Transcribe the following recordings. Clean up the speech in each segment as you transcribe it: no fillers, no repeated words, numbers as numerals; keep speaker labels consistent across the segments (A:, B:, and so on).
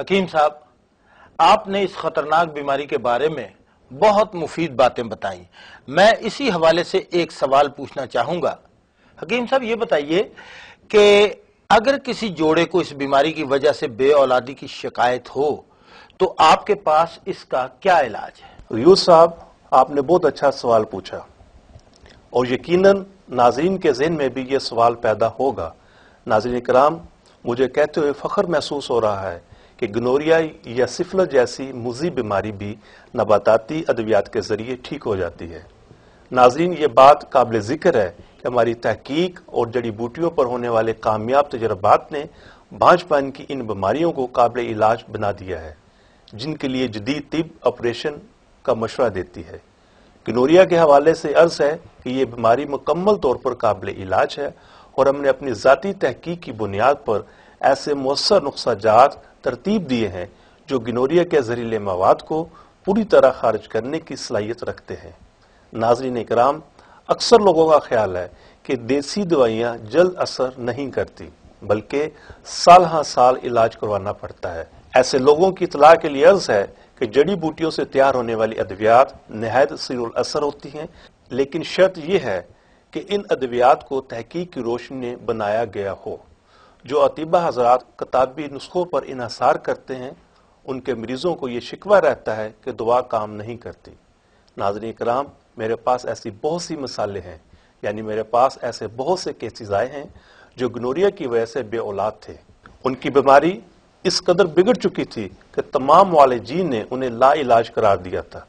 A: حکیم صاحب، آپ نے اس خطرناک بیماری کے بارے میں بہت مفید باتیں بتائیں. میں اسی حوالے سے ایک سوال پوچھنا چاہوں گا. حکیم صاحب یہ بتائیے کہ اگر کسی جوڑے کو اس بیماری کی وجہ سے بے اولادی کی شکایت ہو تو آپ کے پاس اس کا کیا علاج ہے؟
B: ریوز صاحب، آپ نے بہت اچھا سوال پوچھا اور یقیناً ناظرین کے ذہن میں بھی یہ سوال پیدا ہوگا. ناظرین کرام، مجھے کہتے ہوئے فخر محسوس ہو رہا ہے کہ گنوریا یا سفلس جیسی مضر بیماری بھی نباتاتی ادویات کے ذریعے ٹھیک ہو جاتی ہے. ناظرین، یہ بات قابل ذکر ہے کہ ہماری تحقیق اور جڑی بوٹیوں پر ہونے والے کامیاب تجربات نے بھانج پن کی ان بیماریوں کو قابل علاج بنا دیا ہے، جن کے لیے جدید طب آپریشن کا مشورہ دیتی ہے. گنوریا کے حوالے سے عرض ہے کہ یہ بیماری مکمل طور پر قابل علاج ہے اور ہم نے اپنی ذاتی تحقیق کی بنیاد پر ایسے مؤثر نسخہ جات ترتیب دیے ہیں جو گنوریا کے زہریلے مواد کو پوری طرح خارج کرنے کی صلاحیت رکھتے ہیں. ناظرین کرام، اکثر لوگوں کا خیال ہے کہ دیسی دوائیاں جلد اثر نہیں کرتی بلکہ سال ہاں سال علاج کروانا پڑتا ہے. ایسے لوگوں کی اطلاع کے لیے عرض ہے کہ جڑی بوٹیوں سے تیار ہونے والی ادویات نہایت سریع الاثر ہوتی ہیں، لیکن شرط یہ ہے کہ ان ادویات کو تحقیق کی روشنی میں بنایا گیا ہو. جو اطباء حضرات کتابی نسخوں پر انحصار کرتے ہیں ان کے مریضوں کو یہ شکوہ رہتا ہے کہ دوا کام نہیں کرتی. ناظرین کرام، میرے پاس ایسی بہت سی مثالیں ہیں، یعنی میرے پاس ایسے بہت سے کیسز آئے ہیں جو گنوریا کی وجہ سے بے اولاد تھے. ان کی بیماری اس قدر بگڑ چکی تھی کہ تمام معالجین نے انہیں لا علاج قرار دیا تھا،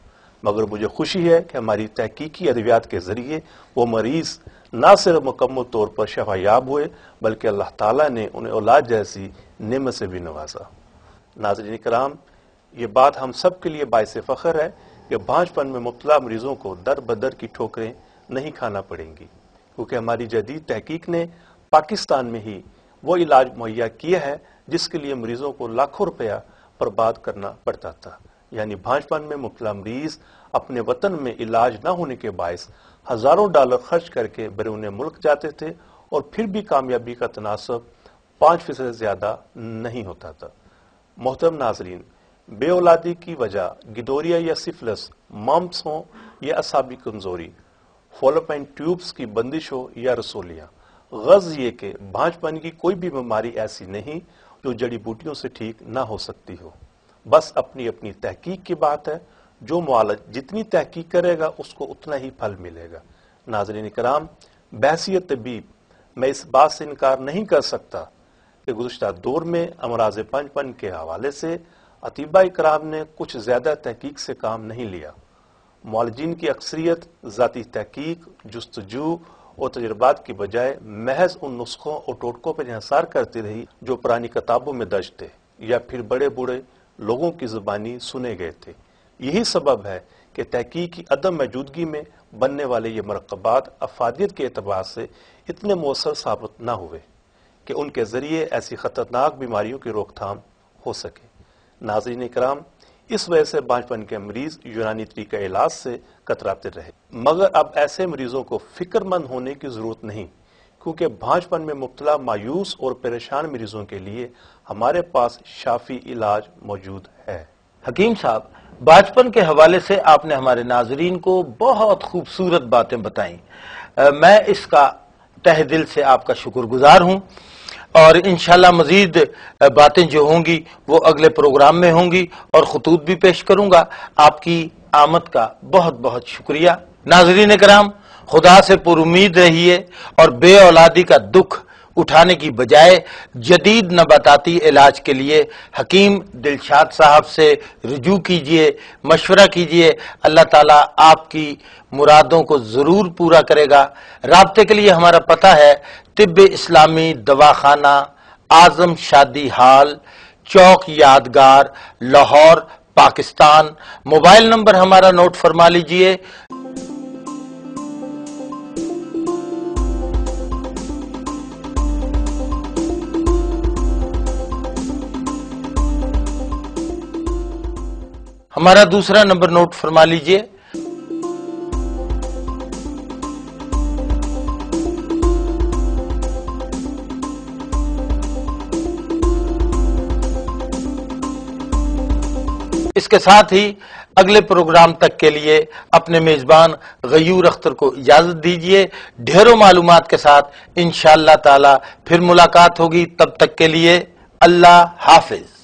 B: مگر مجھے خوشی ہے کہ ہماری تحقیقی ادویات کے ذریعے وہ مریض نہ صرف مکمل طور پر شفا یاب ہوئے بلکہ اللہ تعالیٰ نے انہیں اولاد جیسی نعمت سے بھی نوازا. ناظرین کرام، یہ بات ہم سب کے لیے باعث فخر ہے کہ بھانج پن میں مبتلا مریضوں کو در بدر کی ٹھوکریں نہیں کھانا پڑیں گی، کیونکہ ہماری جدید تحقیق نے پاکستان میں ہی وہ علاج مہیا کیا ہے جس کے لیے مریضوں کو لاکھوں روپیہ برباد کرنا پڑتا تھا. یعنی بھانج پن میں مبتلا مریض اپنے وطن میں علاج نہ ہونے کے باعث ہزاروں ڈالر خرچ کر کے بیرون ملک جاتے تھے اور پھر بھی کامیابی کا تناسب 5% سے زیادہ نہیں ہوتا تھا. محترم ناظرین، بے اولادی کی وجہ گنوریا یا سفلس، ممپس ہوں یا اعصابی کمزوری، فالوپائن ٹیوبس کی بندش ہو یا رسولیاں، غرض یہ کہ بھانج پن کی کوئی بھی بیماری ایسی نہیں جو جڑی بوٹیوں سے ٹھیک نہ ہو سکتی ہو. بس اپنی اپنی تحقیق کی بات ہے، جو معالج جتنی تحقیق کرے گا اس کو اتنا ہی پھل ملے گا. ناظرین کرام، بحیثیت طبیب میں اس بات سے انکار نہیں کر سکتا کہ گزشتہ دور میں امراض بھانج پن کے حوالے سے اطباء کرام نے کچھ زیادہ تحقیق سے کام نہیں لیا. معالجین کی اکثریت ذاتی تحقیق، جستجو اور تجربات کی بجائے محض ان نسخوں اور ٹوٹکوں پر انحصار کرتی رہی جو پرانی کتابوں میں درج تھے یا پھر بڑے بوڑھے لوگوں کی زبانی سنے گئے تھے. یہی سبب ہے کہ تحقیق کی عدم موجودگی میں بننے والے یہ مرکبات افادیت کے اعتبار سے اتنے مؤثر ثابت نہ ہوئے کہ ان کے ذریعے ایسی خطرناک بیماریوں کی روک تھام ہو سکے. ناظرین کرام، اس وجہ سے بھانج پن کے مریض یونانی طریقہ علاج سے کتراتے رہے، مگر اب ایسے مریضوں کو فکر مند ہونے کی ضرورت نہیں، کیونکہ بھانج پن میں مبتلا مایوس اور پریشان مریضوں کے لیے ہمارے پاس شافی علاج موجود ہے.
A: حکیم صاحب، بچپن کے حوالے سے آپ نے ہمارے ناظرین کو بہت خوبصورت باتیں بتائیں. میں اس کا تہ دل سے آپ کا شکر گزار ہوں اور انشاءاللہ مزید باتیں جو ہوں گی وہ اگلے پروگرام میں ہوں گی اور خطوط بھی پیش کروں گا. آپ کی آمد کا بہت بہت شکریہ. ناظرین کرام، خدا سے پر امید رہیے اور بے اولادی کا دکھ اٹھانے کی بجائے جدید نباتاتی علاج کے لیے حکیم دلشاد صاحب سے رجوع کیجئے، مشورہ کیجئے. اللہ تعالیٰ آپ کی مرادوں کو ضرور پورا کرے گا. رابطے کے لیے ہمارا پتہ ہے طب اسلامی دواخانہ، اعظم شادی ہال، چوک یادگار، لاہور، پاکستان. موبائل نمبر ہمارا نوٹ فرما لیجئے. ہمارا دوسرا نمبر نوٹ فرما لیجئے. اس کے ساتھ ہی اگلے پروگرام تک کے لیے اپنے میزبان غیور اختر کو اجازت دیجیے. ڈھیروں معلومات کے ساتھ انشاءاللہ تعالی پھر ملاقات ہوگی. تب تک کے لیے اللہ حافظ.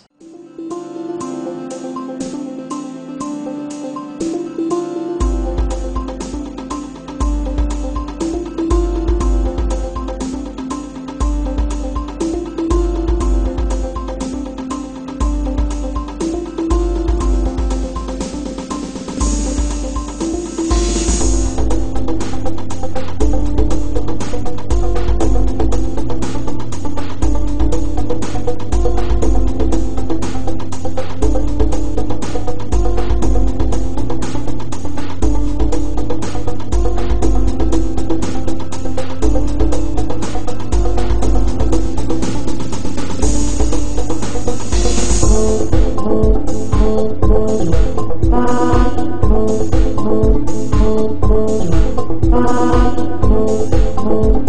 C: Oh